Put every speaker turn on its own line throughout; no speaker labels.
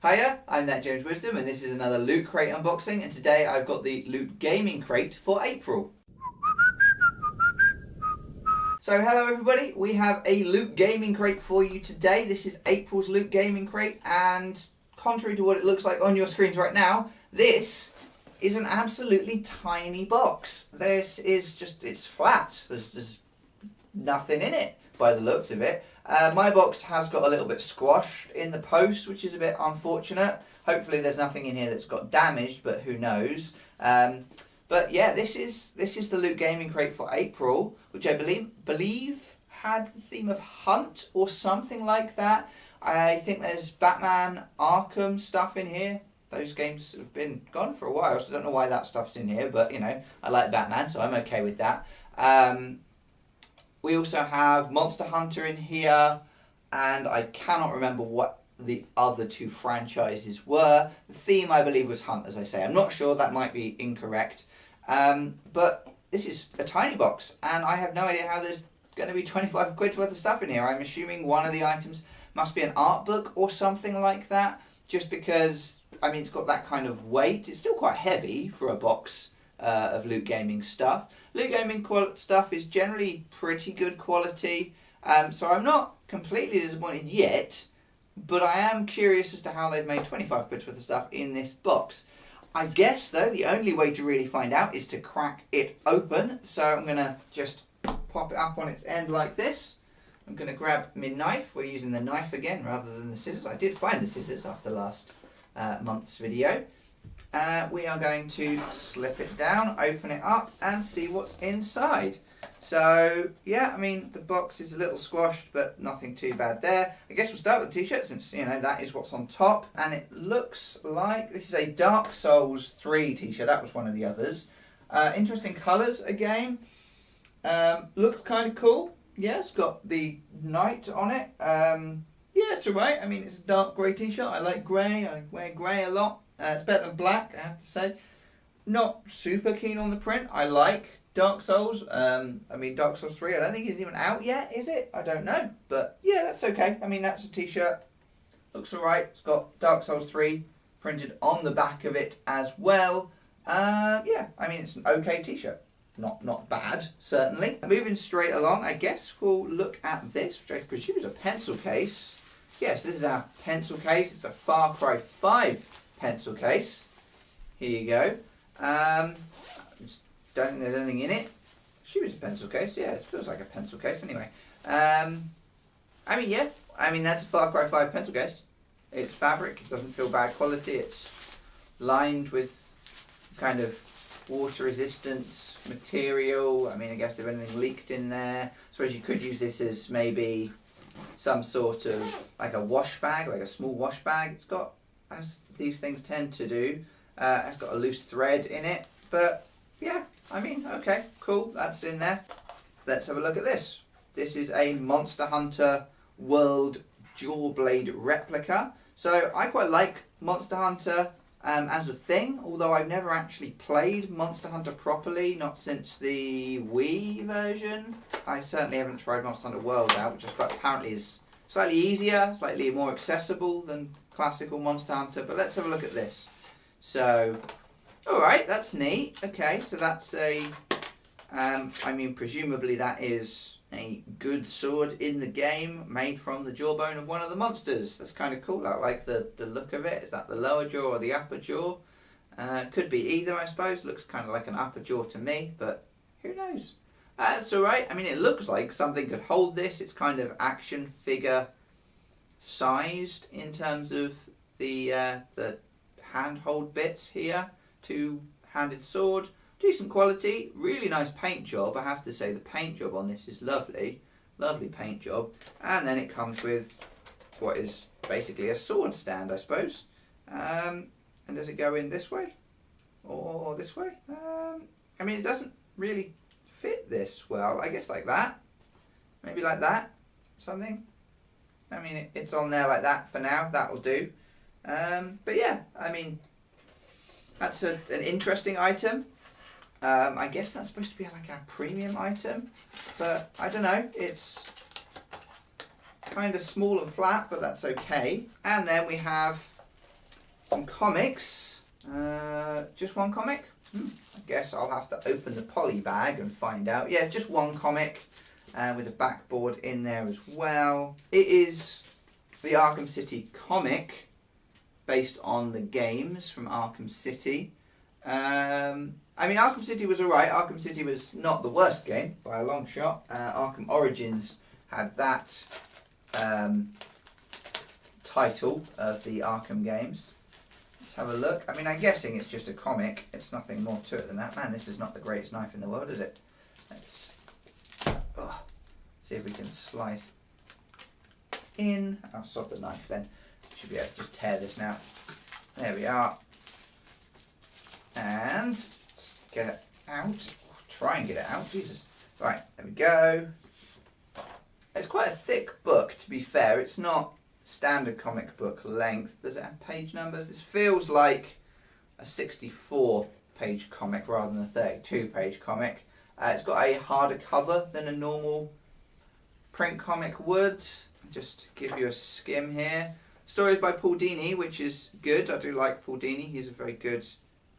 Hiya, I'm that James Wisdom, and this is another Loot Crate unboxing, and today I've got the LootGaming crate for April. So hello everybody, we have a LootGaming crate for you today. This is April's LootGaming crate, and contrary to what it looks like on your screens right now, this is an absolutely tiny box. This is just, it's flat. There's nothing in it by the looks of it. My box has got a little bit squashed in the post, which is a bit unfortunate. Hopefully there's nothing in here that's got damaged, but who knows. But yeah, this is the LootGaming crate for April, which I believe had the theme of Hunt or something like that. I think there's Batman Arkham stuff in here. Those games have been gone for a while, so I don't know why that stuff's in here, but you know, I like Batman, so I'm okay with that. We also have Monster Hunter in here, and I cannot remember what the other two franchises were. The theme, I believe, was Hunt, as I say. I'm not sure, that might be incorrect. But this is a tiny box, and I have no idea how there's going to be 25 quid worth of stuff in here. I'm assuming one of the items must be an art book or something like that, just because, I mean, it's got that kind of weight. It's still quite heavy for a box of LootGaming stuff. LootGaming stuff is generally pretty good quality, so I'm not completely disappointed yet, but I am curious as to how they've made 25 quid worth of stuff in this box. I guess, though, the only way to really find out is to crack it open, so I'm going to just pop it up on its end like this. I'm going to grab my knife. We're using the knife again rather than the scissors. I did find the scissors after last month's video. We are going to slip it down, open it up, and see what's inside. So, yeah, I mean, the box is a little squashed, but nothing too bad there. I guess we'll start with the t-shirt, since, you know, that is what's on top. And it looks like this is a Dark Souls 3 t-shirt. That was one of the others. Interesting colours, again. Looks kind of cool. Yeah, it's got the knight on it. Yeah, it's alright. I mean, it's a dark grey t-shirt. I like grey. I wear grey a lot. It's better than black, I have to say. Not super keen on the print. I like Dark Souls. I mean, Dark Souls 3, I don't think it's even out yet, is it? I don't know. But yeah, that's okay. I mean, that's a t-shirt. Looks alright. It's got Dark Souls 3 printed on the back of it as well. Yeah, I mean, it's an okay t-shirt. Not bad, certainly. Moving straight along, I guess we'll look at this, which I presume is a pencil case. Yes, this is our pencil case. It's a Far Cry 5 pencil case. Here you go. Don't think there's anything in it. Assume it's a pencil case. Yeah, it feels like a pencil case anyway. I mean, yeah. I mean, that's a Far Cry 5 pencil case. It's fabric. It doesn't feel bad quality. It's lined with kind of water resistant material. I mean, I guess if anything leaked in there, I suppose you could use this as maybe some sort of like a wash bag, like a small wash bag. It's got, as these things tend to do, it's got a loose thread in it. But yeah, I mean, okay, cool, that's in there. Let's have a look at this. This is a Monster Hunter World Jawblade replica. So I quite like Monster Hunter as a thing, although I've never actually played Monster Hunter properly, not since the Wii version. I certainly haven't tried Monster Hunter World out, which apparently is slightly easier, slightly more accessible than classical Monster Hunter, but let's have a look at this. So, alright, that's neat. Okay, so that's a, I mean, presumably that is a good sword in the game, made from the jawbone of one of the monsters. That's kind of cool. I like the look of it. Is that the lower jaw or the upper jaw? Could be either, I suppose. Looks kind of like an upper jaw to me, but who knows? That's alright. I mean, it looks like something could hold this. It's kind of action figure sized in terms of the handhold bits here. Two-handed sword. Decent quality, really nice paint job. I have to say the paint job on this is lovely. Lovely paint job. And then it comes with what is basically a sword stand, I suppose. And does it go in this way? Or this way? I mean, it doesn't really fit this well. I guess like that. Maybe like that. Something. I mean, it's on there like that for now. That'll do. But yeah, I mean, that's an interesting item. I guess that's supposed to be like a premium item, but I don't know. It's kind of small and flat, but that's okay. And then we have some comics. Just one comic? I guess I'll have to open the poly bag and find out. Yeah, just one comic with a backboard in there as well. It is the Arkham City comic based on the games from Arkham City. I mean, Arkham City was alright. Arkham City was not the worst game by a long shot. Arkham Origins had that title of the Arkham games. Let's have a look. I mean, I'm guessing it's just a comic. It's nothing more to it than that. Man, this is not the greatest knife in the world, is it? Let's see if we can slice in. I'll sod the knife then. Should be able to just tear this now. There we are. And let's get it out. Try and get it out. Jesus. Right, there we go. It's quite a thick book, to be fair. It's not standard comic book length. Does it have page numbers? This feels like a 64-page comic rather than a 32-page comic. It's got a harder cover than a normal print comic would. Just to give you a skim here. Stories by Paul Dini, which is good. I do like Paul Dini. He's a very good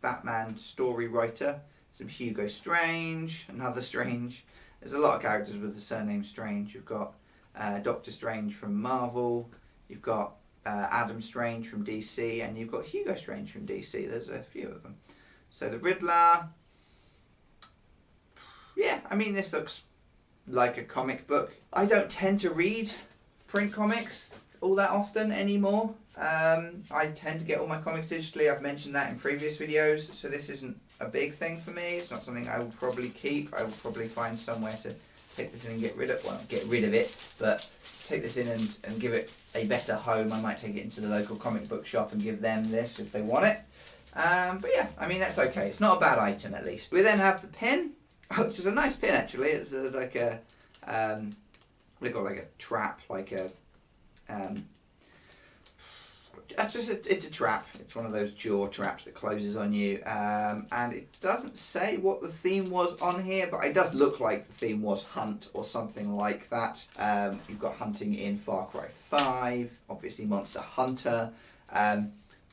Batman story writer. Some Hugo Strange, another Strange. There's a lot of characters with the surname Strange. You've got Doctor Strange from Marvel. You've got Adam Strange from DC, and you've got Hugo Strange from DC. There's a few of them. So the Riddler. Yeah, I mean, this looks like a comic book. I don't tend to read print comics all that often anymore. I tend to get all my comics digitally. I've mentioned that in previous videos, so this isn't a big thing for me. It's not something I will probably keep. I will probably find somewhere to take this in and get rid of. Well, not get rid of it, but take this in and give it a better home. I might take it into the local comic book shop and give them this if they want it. But yeah, I mean, that's okay. It's not a bad item, at least. We then have the pin, which is a nice pin, actually. It's like a, what do you call it, like a trap, like a, it's a trap. It's one of those jaw traps that closes on you, and it doesn't say what the theme was on here, but it does look like the theme was hunt or something like that. You've got hunting in Far Cry 5, obviously Monster Hunter.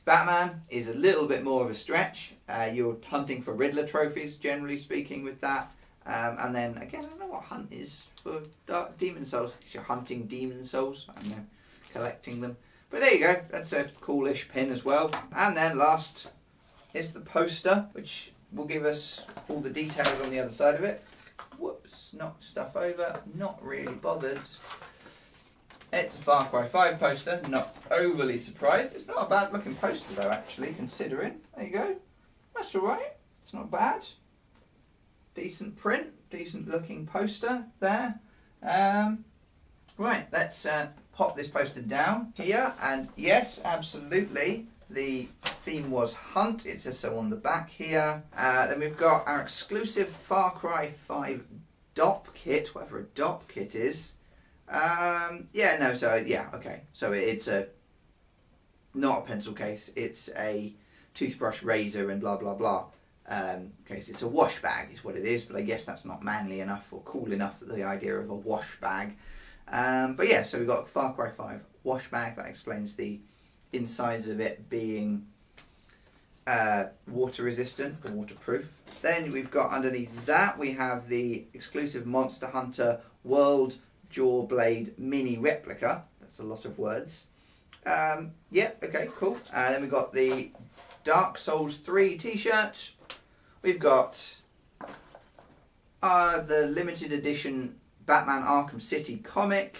Batman is a little bit more of a stretch. You're hunting for Riddler trophies, generally speaking, with that. And then, again, I don't know what hunt is for Demon Souls. You're hunting Demon Souls. I don't know, collecting them. But there you go, that's a coolish pin as well. And then last is the poster, which will give us all the details on the other side of it. Whoops, knocked stuff over, not really bothered. It's a Far Cry 5 poster, not overly surprised. It's not a bad looking poster though, actually, considering. There you go, that's alright, it's not bad. Decent print, decent looking poster there. Right, let's pop this poster down here, and yes, absolutely, the theme was hunt. It says so on the back here. Then we've got our exclusive Far Cry 5 DOP kit, whatever a DOP kit is. Yeah, no, so yeah, okay, so it's not a pencil case, it's a toothbrush, razor, and blah blah blah case. It's a wash bag is what it is, but I guess that's not manly enough or cool enough for the idea of a wash bag. But yeah, so we've got Far Cry 5 wash bag. That explains the insides of it being water resistant or waterproof. Then we've got underneath that, we have the exclusive Monster Hunter World Jawblade Mini Replica. That's a lot of words. Yeah, okay, cool. Then we've got the Dark Souls 3 t-shirt. We've got the limited edition Batman Arkham City comic.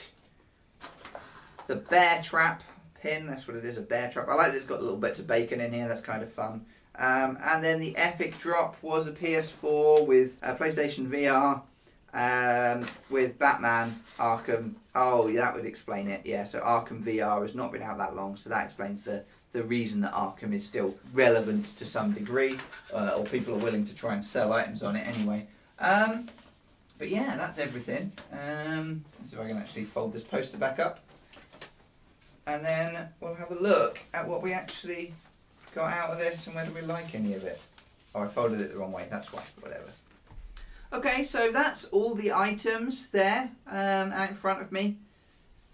The bear trap pin, that's what it is, a bear trap. I like that it's got little bits of bacon in here, that's kind of fun. And then the epic drop was a PS4 with PlayStation VR, with Batman Arkham. Oh, yeah, that would explain it. Yeah, so Arkham VR has not been out that long, so that explains the reason that Arkham is still relevant to some degree, or people are willing to try and sell items on it anyway. But yeah, that's everything. Let's see if I can actually fold this poster back up. And then we'll have a look at what we actually got out of this and whether we like any of it. Oh, I folded it the wrong way, that's why, whatever. Okay, so that's all the items there out in front of me.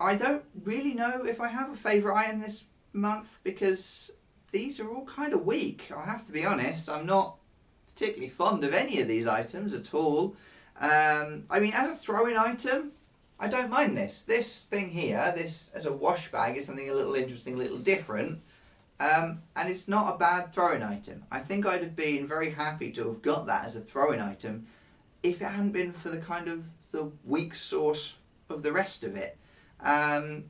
I don't really know if I have a favourite item this month because these are all kind of weak. I have to be honest. I'm not particularly fond of any of these items at all. I mean, as a throw-in item, I don't mind this. This thing here, this as a wash bag, is something a little interesting, a little different. And it's not a bad throw-in item. I think I'd have been very happy to have got that as a throw-in item if it hadn't been for the kind of the weak source of the rest of it. I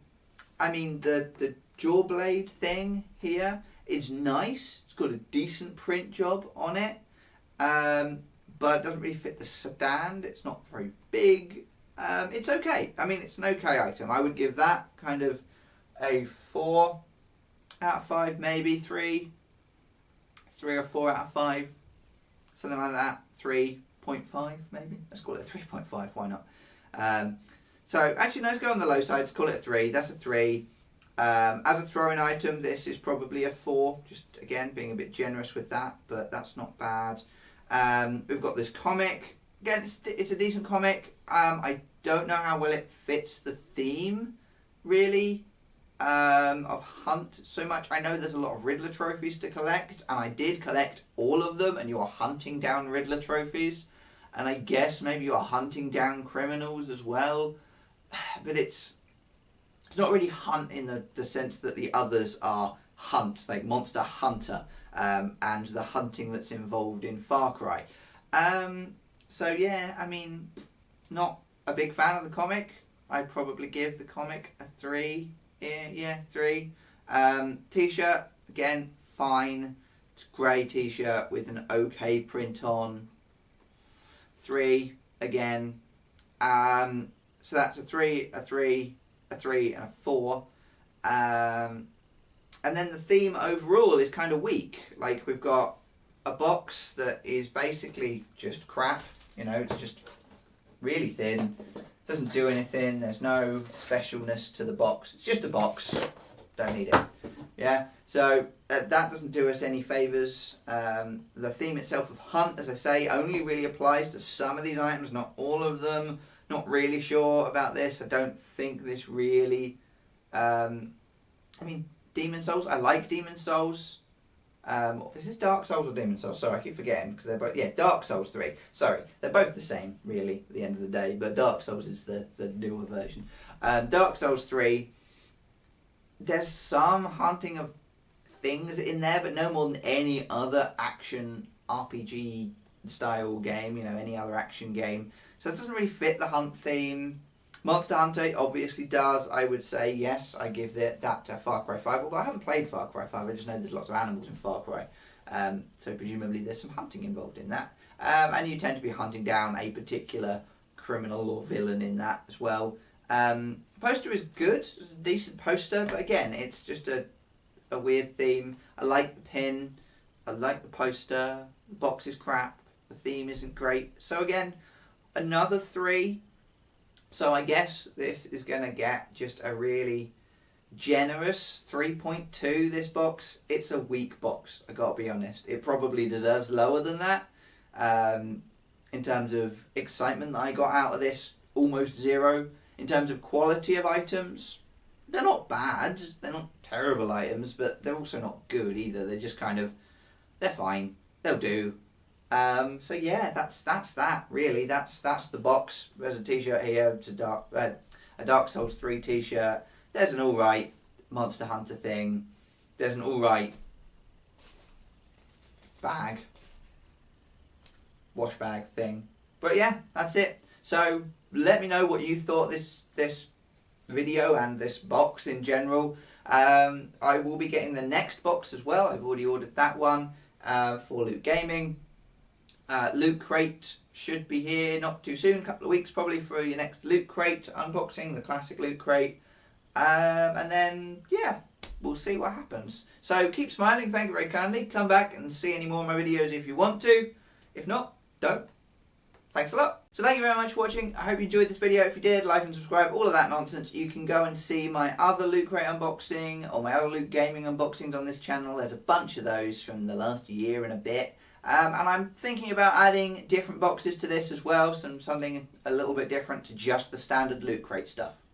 mean, the jaw blade thing here is nice. It's got a decent print job on it. But it doesn't really fit the stand. It's not very big. It's okay. I mean, it's an okay item. I would give that kind of a 4 out of 5, maybe 3 or 4 out of 5, something like that. 3.5 maybe. Let's call it a 3.5. Why not? So actually, no, let's go on the low side. Let's call it a 3. That's a 3. As a throw-in item, this is probably a 4. Just again, being a bit generous with that, but that's not bad. We've got this comic. Again, it's a decent comic. I don't know how well it fits the theme, really, of Hunt so much. I know there's a lot of Riddler trophies to collect, and I did collect all of them, and you are hunting down Riddler trophies. And I guess maybe you are hunting down criminals as well. But it's not really Hunt in the sense that the others are Hunt, like Monster Hunter. And the hunting that's involved in Far Cry. So yeah, I mean, not a big fan of the comic. I'd probably give the comic a 3. Yeah, 3. T-shirt, again, fine. It's a grey t-shirt with an okay print on. 3, again. So that's a 3, a 3, a 3, and a 4. And then the theme overall is kind of weak. Like, we've got a box that is basically just crap. You know, it's just really thin. Doesn't do anything. There's no specialness to the box. It's just a box. Don't need it. Yeah? So, that doesn't do us any favours. The theme itself of Hunt, as I say, only really applies to some of these items, not all of them. Not really sure about this. I don't think this really... I mean... Demon Souls. I like Demon Souls. Is this Dark Souls or Demon Souls? Sorry, I keep forgetting because they're both... Yeah, Dark Souls 3. Sorry, they're both the same, really, at the end of the day. But Dark Souls is the newer version. Dark Souls 3, there's some hunting of things in there, but no more than any other action RPG style game, you know, any other action game. So it doesn't really fit the Hunt theme. Monster Hunter obviously does. I would say yes, I give that to Far Cry 5, although I haven't played Far Cry 5, I just know there's lots of animals in Far Cry. So presumably there's some hunting involved in that. And you tend to be hunting down a particular criminal or villain in that as well. The poster is good, it's a decent poster, but again, it's just a weird theme. I like the pin, I like the poster, the box is crap, the theme isn't great. So again, another 3. So I guess this is going to get just a really generous 3.2, this box. It's a weak box, I gotta be honest. It probably deserves lower than that. In terms of excitement that I got out of this, almost 0. In terms of quality of items, they're not bad. They're not terrible items, but they're also not good either. They're just kind of, they're fine. They'll do. So yeah, that's that really. That's the box. There's a t-shirt here. It's a Dark Souls 3 t-shirt. There's an alright Monster Hunter thing. There's an alright bag, wash bag thing. But yeah, that's it. So let me know what you thought this video and this box in general. I will be getting the next box as well. I've already ordered that one for LootGaming. LOOTCRATE should be here not too soon, a couple of weeks probably, for your next LOOTCRATE unboxing, the classic LOOTCRATE. And then, yeah, we'll see what happens. So keep smiling, thank you very kindly. Come back and see any more of my videos if you want to. If not, don't. Thanks a lot. So thank you very much for watching. I hope you enjoyed this video. If you did, like and subscribe, all of that nonsense. You can go and see my other LOOTCRATE unboxing or my other LootGaming unboxings on this channel. There's a bunch of those from the last year and a bit. And I'm thinking about adding different boxes to this as well, something a little bit different to just the standard LOOTCRATE stuff.